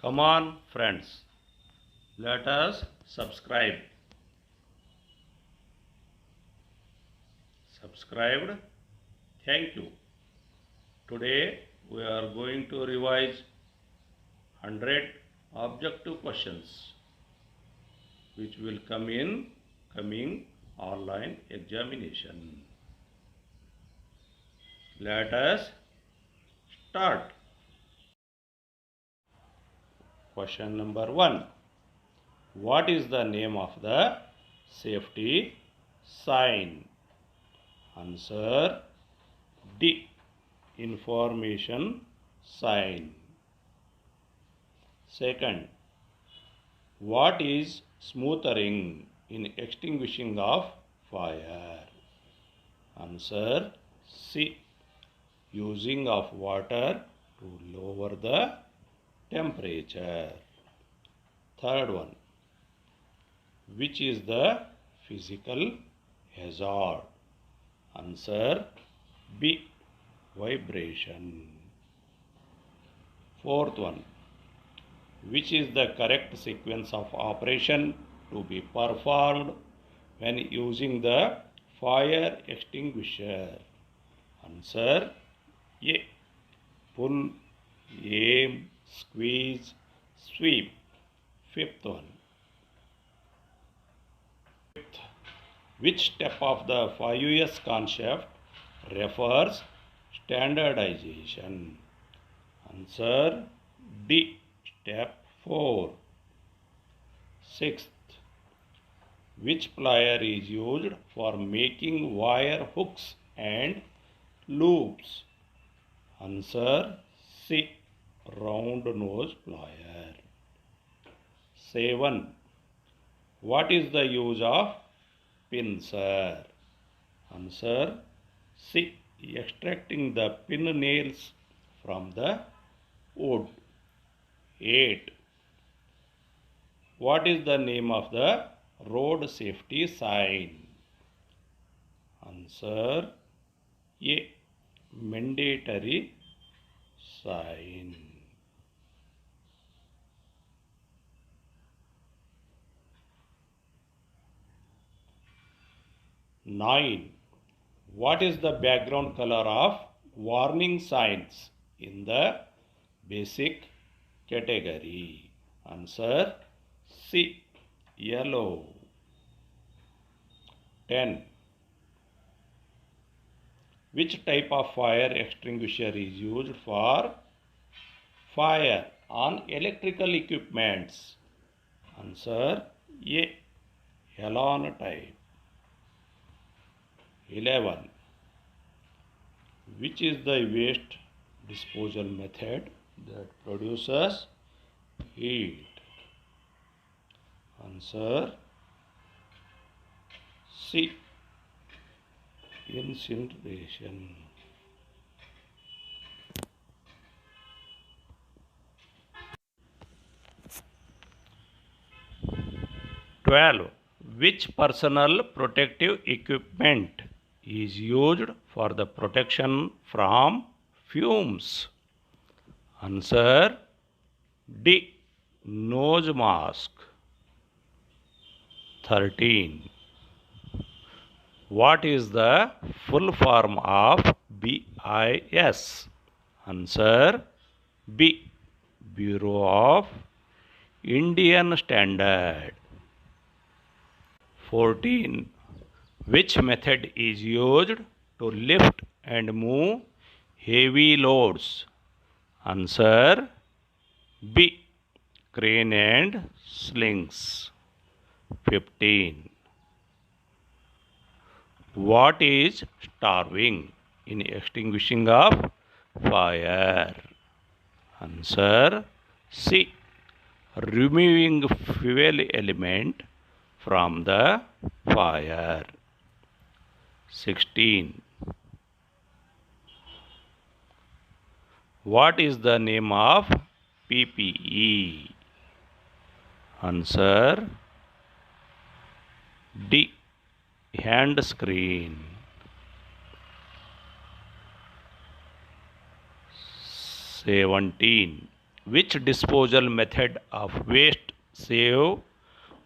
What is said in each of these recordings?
Come on, friends, let us subscribe. Subscribed? Thank you. Today we are going to revise 100 objective questions which will come in coming online examination. Let us start. Question number 1. What is the name of the safety sign? Answer D. Information sign. Second, what is smothering in extinguishing of fire? Answer C. Using of water to lower the temperature. Third one, which is the physical hazard? Answer B. Vibration. Fourth one, which is the correct sequence of operation to be performed when using the fire extinguisher? Answer A. Pull, aim, squeeze, sweep. Fifth one, which step of the 5S concept refers standardization? Answer D. Step 4. Sixth, which plier is used for making wire hooks and loops? Answer C. Round nose plier. 7. What is the use of pincer? Answer C. Extracting the pin nails from the wood. 8. What is the name of the road safety sign? Answer A. Mandatory sign. 9. What is the background color of warning signs in the basic category? Answer C. Yellow. 10. Which type of fire extinguisher is used for fire on electrical equipments? Answer A. Halon type. 11. Which is the waste disposal method that produces heat? Answer C. Incineration. 12. Which personal protective equipment is used for the protection from fumes? Answer D. Nose mask. 13. What is the full form of BIS? Answer B. Bureau of Indian Standard. 14. Which method is used to lift and move heavy loads? Answer B. Crane and slings. 15. What is starving in extinguishing of fire? Answer C. Removing fuel element from the fire. 16. What is the name of PPE? Answer D. Hand screen. 17. Which disposal method of waste save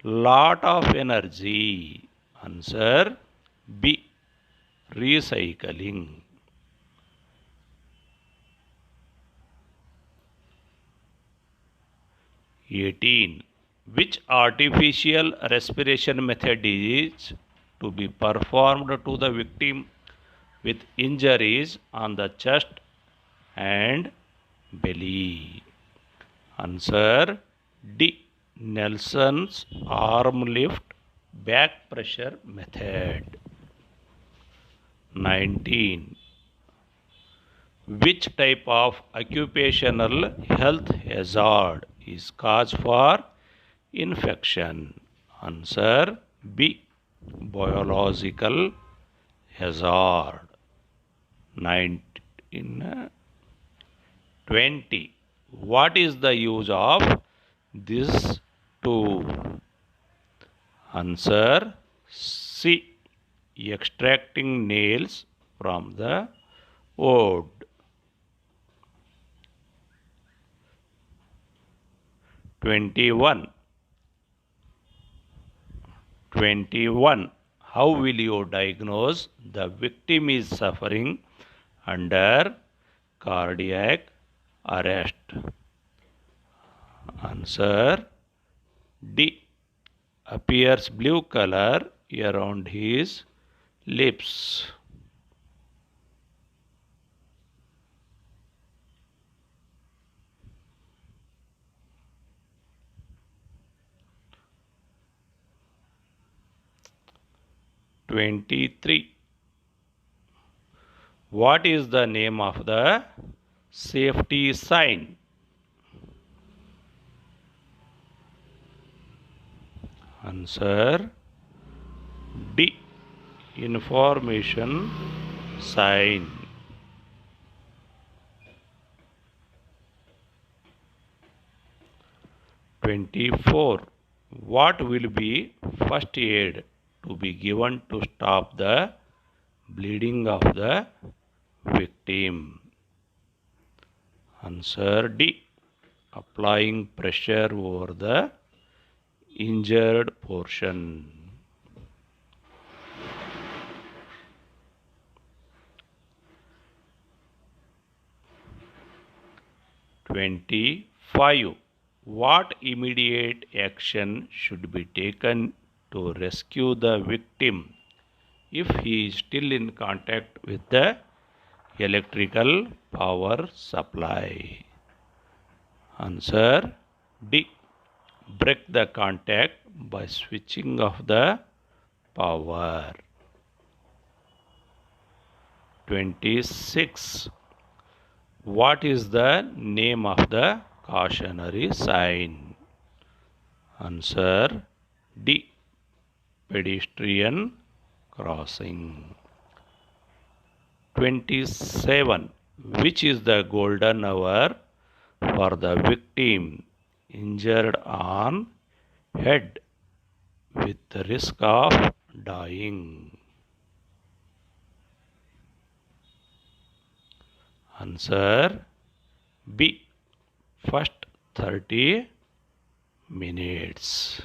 lot of energy? Answer B. Recycling. 18. Which artificial respiration method is to be performed to the victim with injuries on the chest and belly? Answer D. Nelson's arm lift back pressure method. 19. Which type of occupational health hazard is cause for infection? Answer B. Biological hazard. 19. 20. What is the use of this tool? Answer C. Extracting nails from the wood. 21. 21. How will you diagnose the victim is suffering under cardiac arrest? Answer D. Appears blue color around his lips. 23. What is the name of the safety sign? Answer D. Information sign. 24. What will be first aid to be given to stop the bleeding of the victim? Answer D. Applying pressure over the injured portion. 25. What immediate action should be taken to rescue the victim if he is still in contact with the electrical power supply? Answer D. Break the contact by switching off the power. 26. What is the name of the cautionary sign? Answer D. Pedestrian crossing. 27. Which is the golden hour for the victim injured on head with the risk of dying? Answer B. First 30 minutes.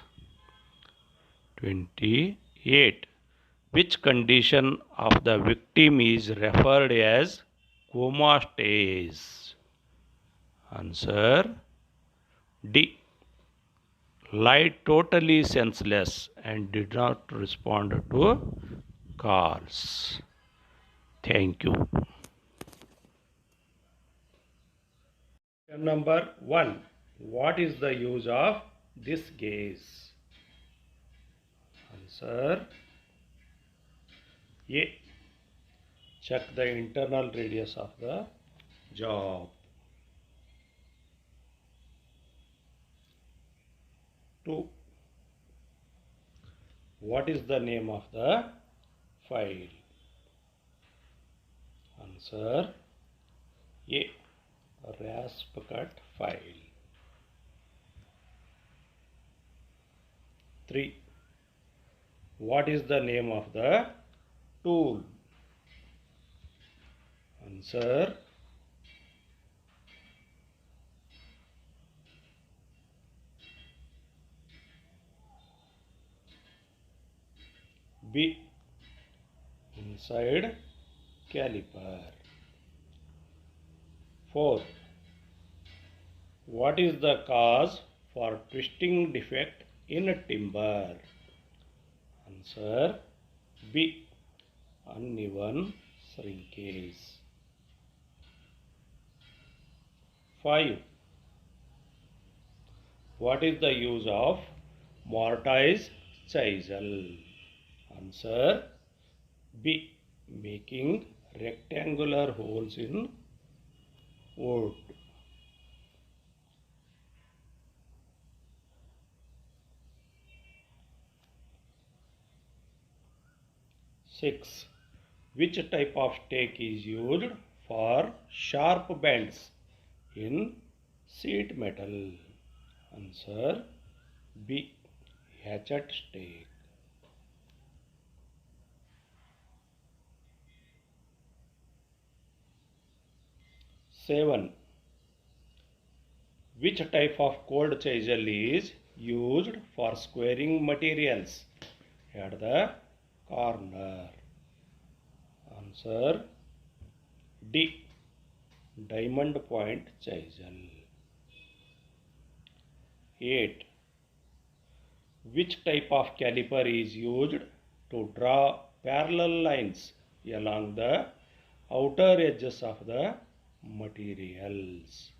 28. Which condition of the victim is referred as coma stage? Answer D. Lie totally senseless and did not respond to calls. Thank you. Question number 1. What is the use of this gauge? Answer A. Check the internal radius of the job. 2. What is the name of the file? Answer A. Rasp cut file. 3. What is the name of the tool? Answer B. Inside caliper. 4. What is the cause for twisting defect in timber? Answer B. Uneven shrinkage. 5. What is the use of mortise chisel? Answer B. Making rectangular holes in wood. 6. Which type of stake is used for sharp bends in sheet metal? Answer B. Hatchet stake. 7. Which type of cold chisel is used for squaring materials at the corner? Answer D. Diamond point chisel. 8. Which type of caliper is used to draw parallel lines along the outer edges of the materials?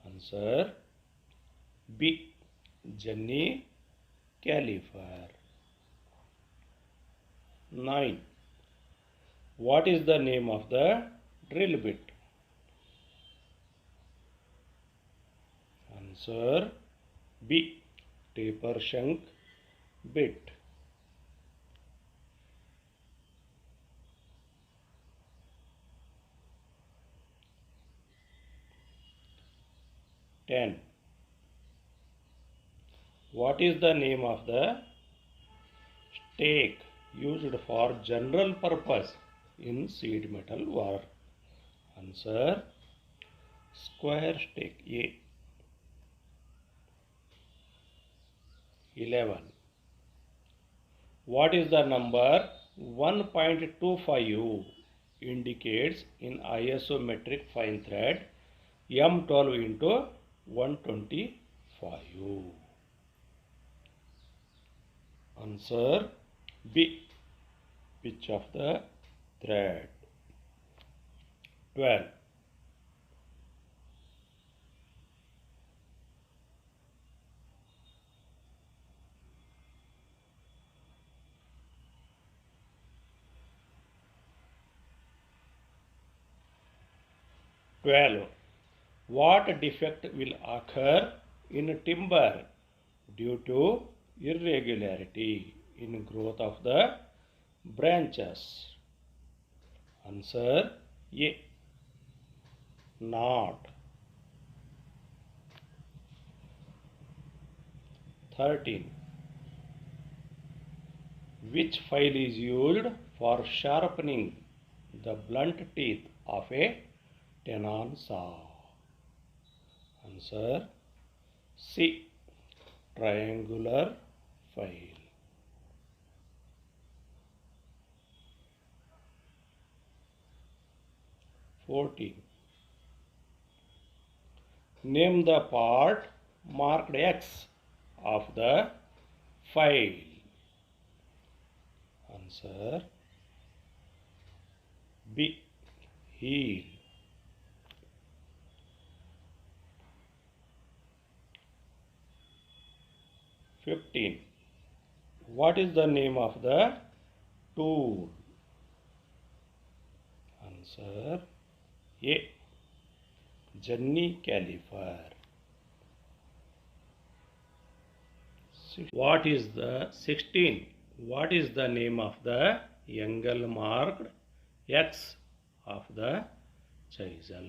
Answer B. Jenny caliper. 9. What is the name of the drill bit? Answer B. Taper shank bit. 10. What is the name of the stake used for general purpose in sheet metal work? Answer square stake. A. 11. What is the number 1.25 indicates in ISO metric fine thread M12 into 125? Answer B. Pitch of the thread. 12. What defect will occur in timber due to irregularity in growth of the branches? Answer A. Knot. 13. Which file is used for sharpening the blunt teeth of a tenon saw? Answer C. Triangular file. 14. Name the part marked X of the file. Answer B. Heel. 15. What is the name of the tool? Answer A. Jenny caliper. What is the 16? What is the name of the angle marked X of the chisel?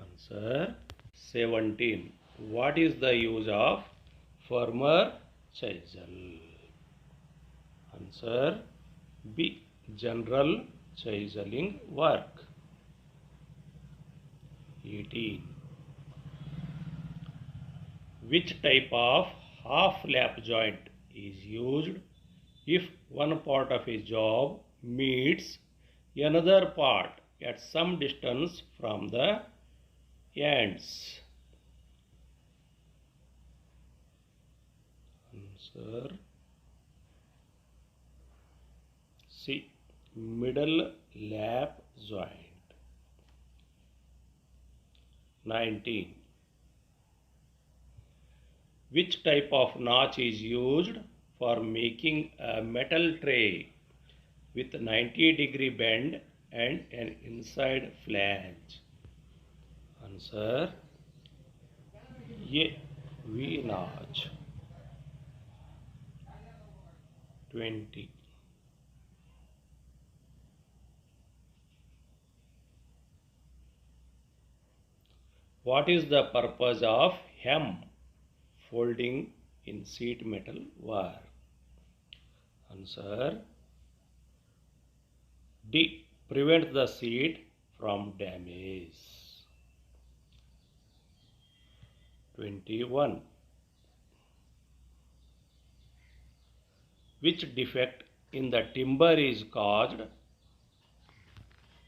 Answer 17. What is the use of firmer chisel? Answer B. General chiseling work. 18. Which type of half lap joint is used if one part of a job meets another part at some distance from the ends. Answer C. Middle lap joint. 19. Which type of notch is used for making a metal tray with 90-degree bend and an inside flange? Answer A. V notch. 20. What is the purpose of hem folding in sheet metal wire? Answer D. Prevent the sheet from damage. 21. Which defect in the timber is caused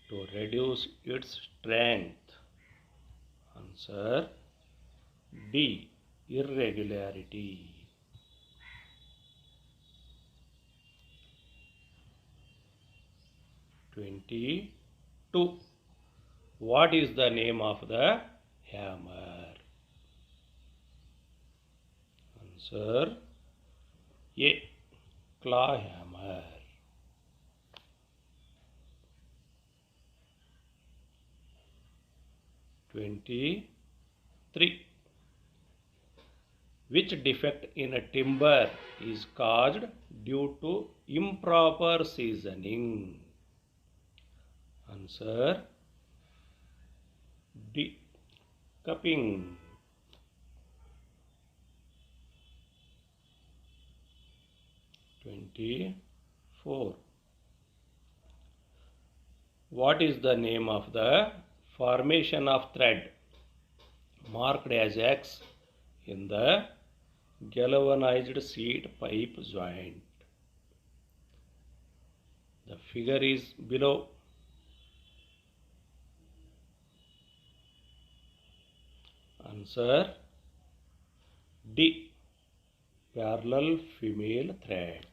to reduce its strength? Answer D. Irregularity. 22. What is the name of the hammer? Answer A. Claw hammer. 23. Which defect in a timber is caused due to improper seasoning? Answer D. Cupping. 24. What is the name of the formation of thread marked as X in the galvanized sheet pipe joint? The figure is below. Answer D. Parallel female thread.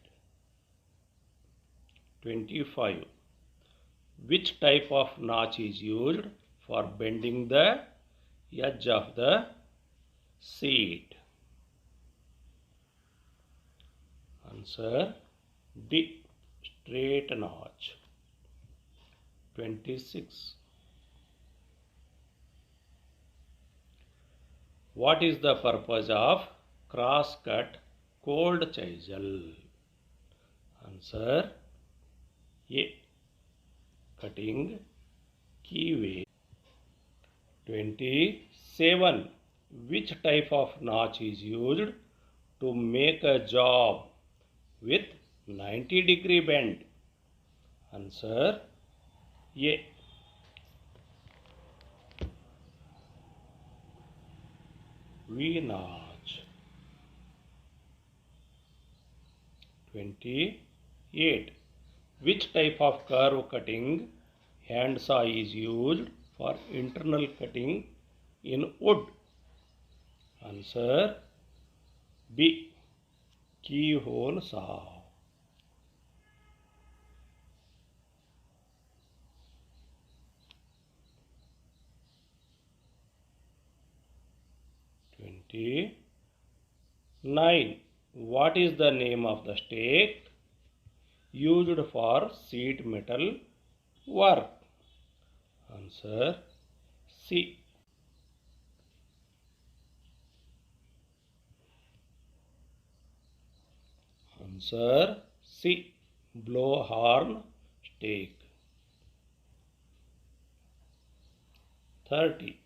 25. Which type of notch is used for bending the edge of the sheet? Answer D. Straight notch. 26. What is the purpose of cross-cut cold chisel? Answer A. Cutting keyway. 27. Which type of notch is used to make a job with 90-degree bend? Answer A. V notch. 28. Which type of curve cutting handsaw is used for internal cutting in wood? Answer B. Keyhole saw. 29. What is the name of the stake used for sheet metal work? Answer C. Answer C. Blowhorn stake. 30.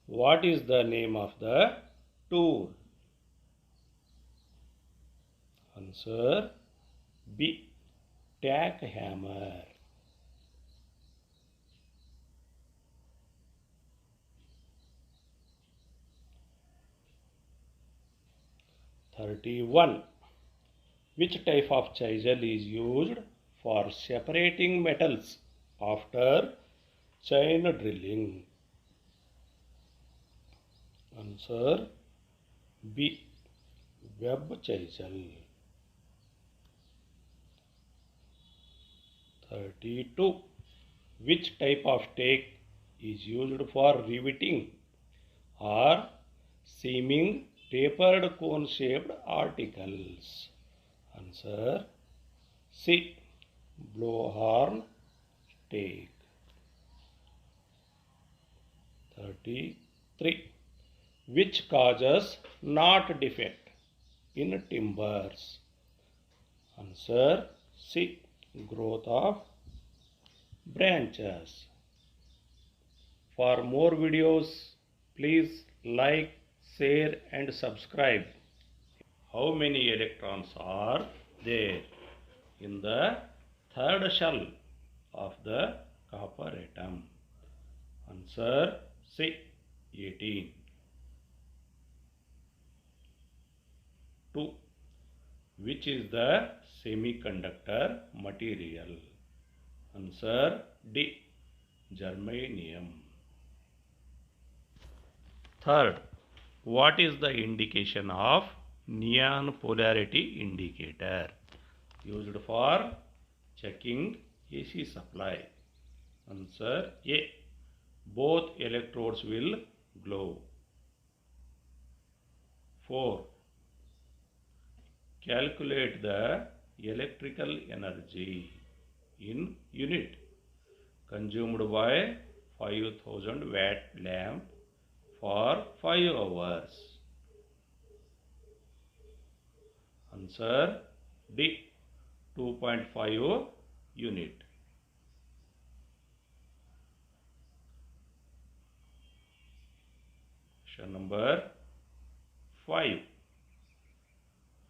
What is the name of the tool? Answer B. Tack hammer. 31. Which type of chisel is used for separating metals after chain drilling? Answer B. Web chisel. 32. Which type of stake is used for riveting or seaming tapered cone shaped articles? Answer C. Blowhorn stake. 33. Which causes knot defect in timbers? Answer C. Growth of branches. For more videos, please like, share and subscribe. How many electrons are there in the third shell of the copper atom? Answer C. 18. 2. Which is the semiconductor material? Answer D. Germanium. Third, what is the indication of neon polarity indicator? Used for checking AC supply. Answer A. Both electrodes will glow. 4. Calculate the electrical energy in unit consumed by 5000 watt lamp for 5 hours. Answer D. 2.5 unit. Question number 5.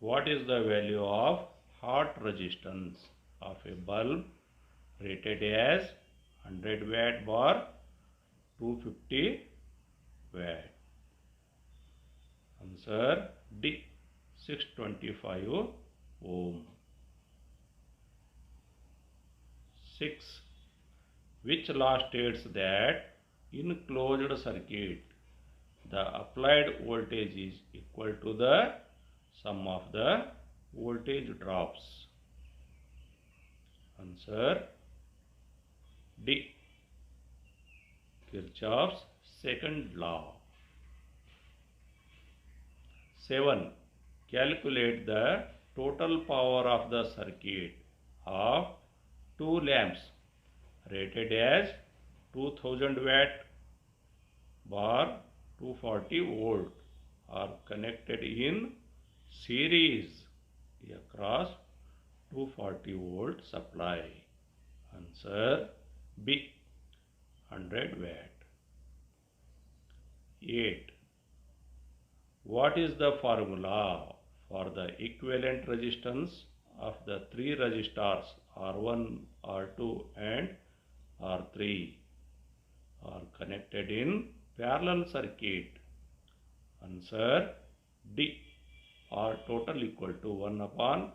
What is the value of hot resistance of a bulb rated as 100 watt bar 250 watt? Answer D. 625 ohm. 6. Which law states that in closed circuit the applied voltage is equal to the sum of the voltage drops? Answer D. Kirchhoff's second law. 7. Calculate the total power of the circuit of 2 lamps rated as 2000 watt bar 240 volt are connected in series across 240 volt supply. Answer B. 100 watt. 8. What is the formula for the equivalent resistance of the 3 resistors R1, R2 and R3 are connected in parallel circuit? Answer D. R total equal to 1 upon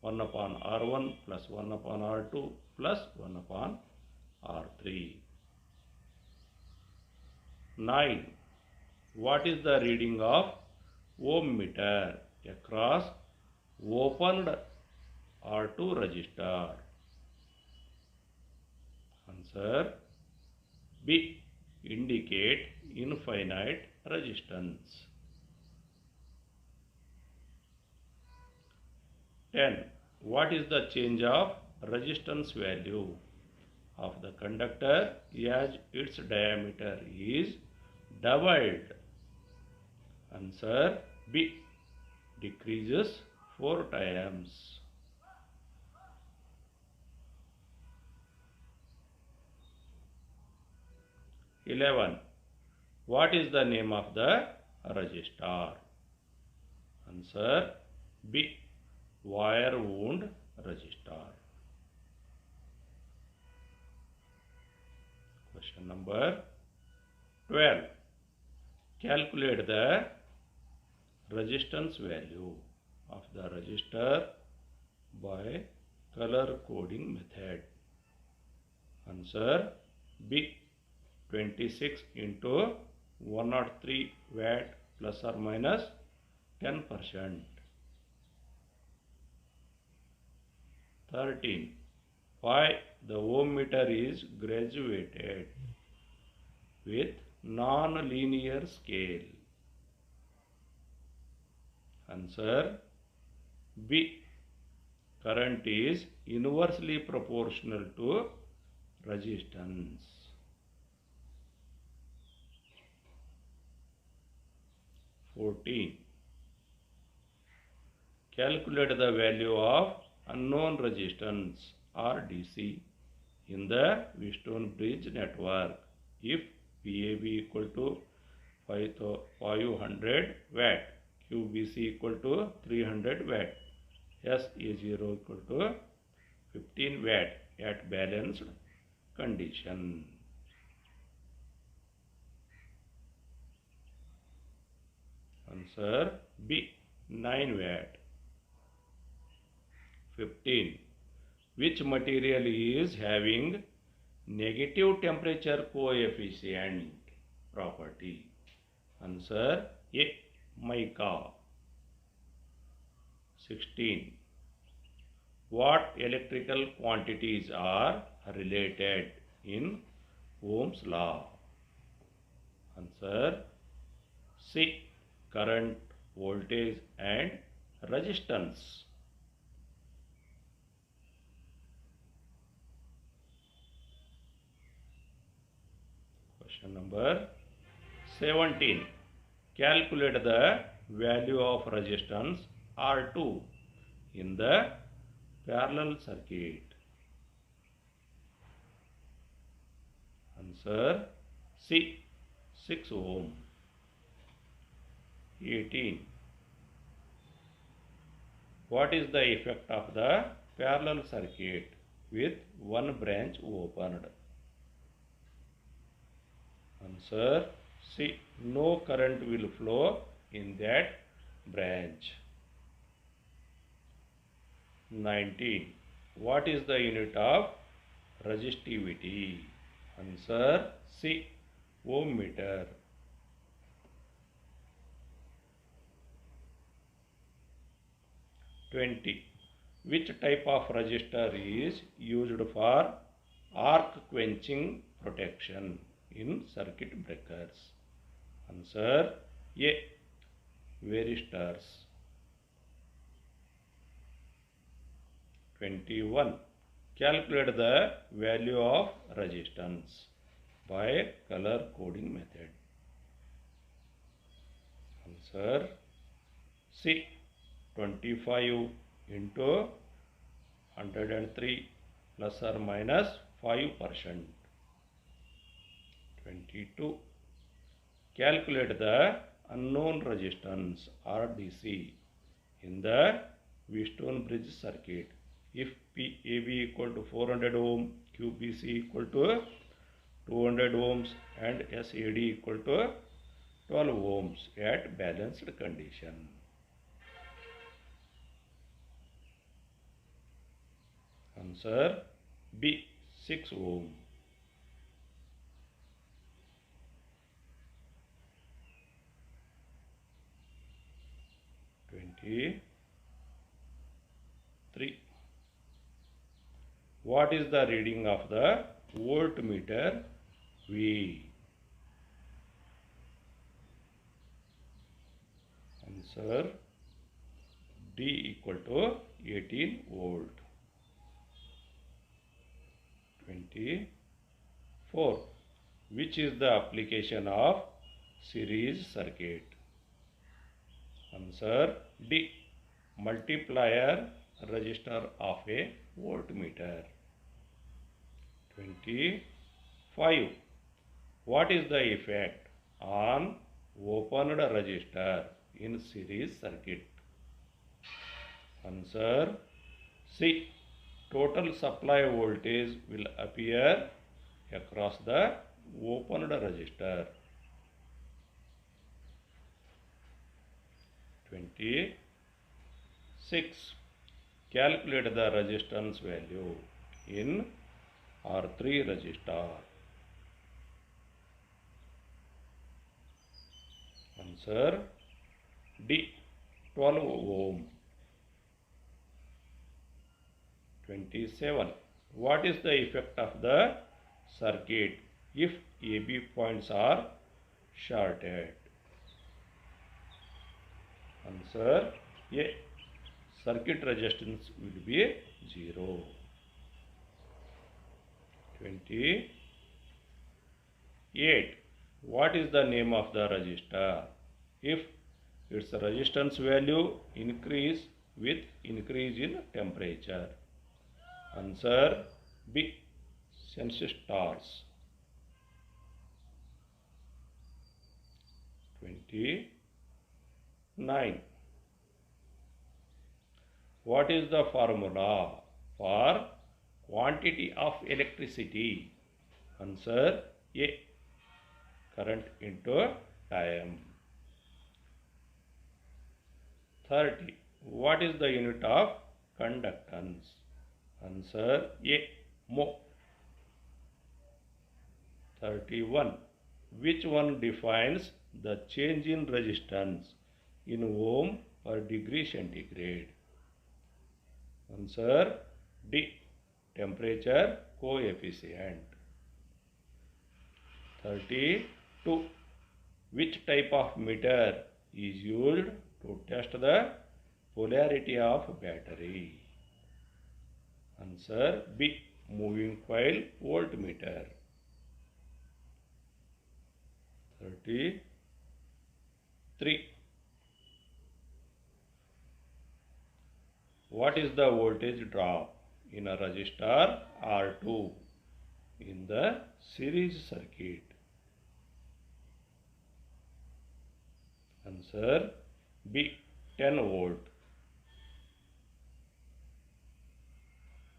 R1 plus 1 upon R2 plus 1 upon R3. 9. What is the reading of ohm meter across opened R2 resistor? Answer B. Indicate infinite resistance. 10. What is the change of resistance value of the conductor as its diameter is doubled? Answer B. Decreases 4 times. 11. What is the name of the resistor? Answer B. Wire wound resistor. Question number 12. Calculate the resistance value of the resistor by color coding method. Answer B. 26 into 103 watt plus or minus 10%. 13. Why the ohm meter is graduated with non-linear scale? Answer B. Current is inversely proportional to resistance. 14. Calculate the value of unknown resistance or DC in the Wheatstone bridge network if VAB equal to 500 watt, QBC equal to 300 watt, SA0 equal to 15 watt at balanced condition. Answer B. 9 watt. 15. Which material is having negative temperature coefficient property? Answer A. Mica. 16. What electrical quantities are related in Ohm's law? Answer C. Current, voltage and resistance. Question number 17. Calculate the value of resistance R2 in the parallel circuit. Answer C. 6 ohm. 18. What is the effect of the parallel circuit with one branch opened? Answer C. No current will flow in that branch. 19. What is the unit of resistivity? Answer C. Ohm meter. 20. Which type of resistor is used for arc quenching protection in circuit breakers? Answer A. Varistors. 21. Calculate the value of resistance by color coding method. Answer C. 25 into 103 plus or minus 5%. 22. Calculate the unknown resistance or DC in the Wheatstone bridge circuit if PAB equal to 400 ohm, QBC equal to 200 ohms and SAD equal to 12 ohms at balanced condition. Answer B. 6 ohm. 23. What is the reading of the voltmeter V? Answer D equal to 18 volt. 24. Which is the application of series circuit? Answer D. Multiplier resistor of a voltmeter. 25. What is the effect on opened resistor in series circuit? Answer C. Total supply voltage will appear across the opened resistor. 26. Calculate the resistance value in R3 resistor. Answer D. 12 ohm. 27. What is the effect of the circuit if AB points are shorted? Answer A. Circuit resistance will be 0. 28. What is the name of the resistor if its resistance value increase with increase in temperature? Answer B. Sensistors. 29. What is the formula for quantity of electricity? Answer A. Current into time. 30. What is the unit of conductance? Answer A. Mho. 31. Which one defines the change in resistance in ohm per degree centigrade? Answer D. Temperature coefficient. 32. Which type of meter is used to test the polarity of battery? Answer B. Moving coil voltmeter. 33. What is the voltage drop in a resistor R2 in the series circuit? Answer B. 10 volt.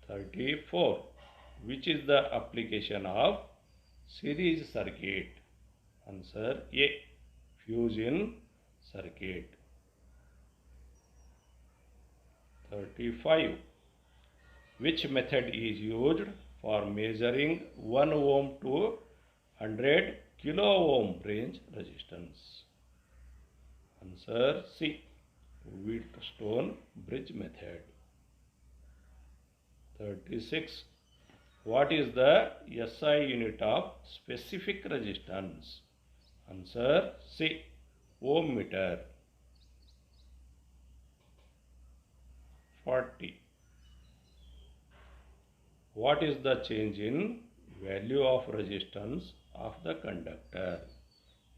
34. Which is the application of series circuit? Answer A. Fuse in circuit. 35. Which method is used for measuring 1 ohm to 100 kilo ohm range resistance? Answer C. Wheatstone bridge method. 36. What is the SI unit of specific resistance? Answer C. Ohm meter. 40. What is the change in value of resistance of the conductor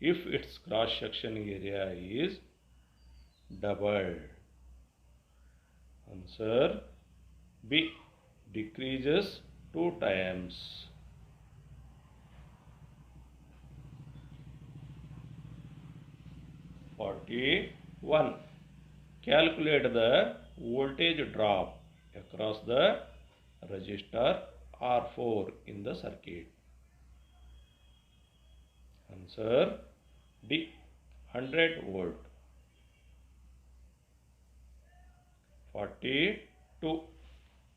if its cross section area is doubled? Answer B. Decreases 2 times. 41. Calculate the voltage drop across the resistor R4 in the circuit. Answer D. 100 volt. 42.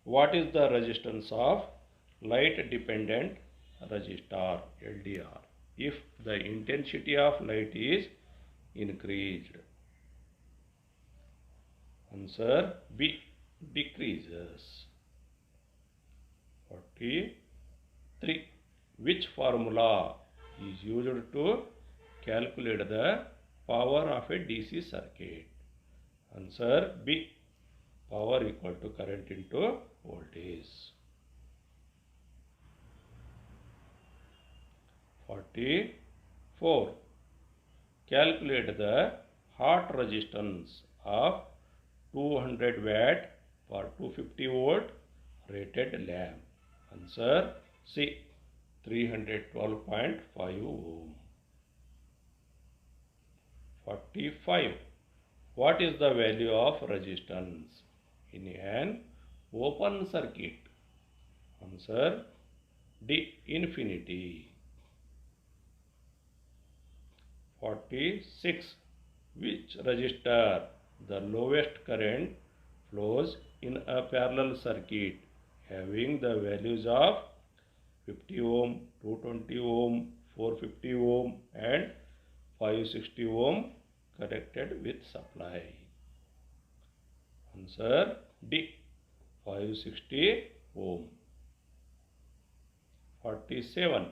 What is the resistance of light dependent resistor LDR if the intensity of light is increased? Answer B. Decreases. 43. Which formula is used to calculate the power of a DC circuit? Answer B. Power equal to current into voltage. 44. Calculate the hot resistance of 200 watt for 250 volt rated lamp. Answer C. 312.5 ohm. 45. What is the value of resistance in an open circuit? Answer D. Infinity. 46. Which resistor the lowest current flows in a parallel circuit having the values of 50 ohm, 220 ohm, 450 ohm and 560 ohm connected with supply. Answer D, 560 ohm. 47.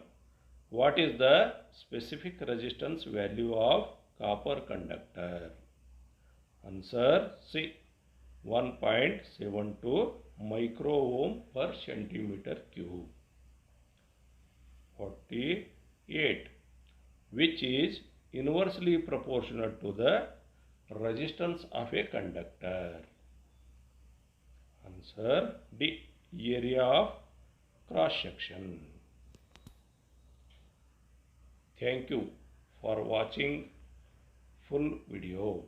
What is the specific resistance value of copper conductor? Answer C, 1.72 micro ohm per centimeter cube. 48. Which is inversely proportional to the resistance of a conductor? Answer D, area of cross section. Thank you for watching full video.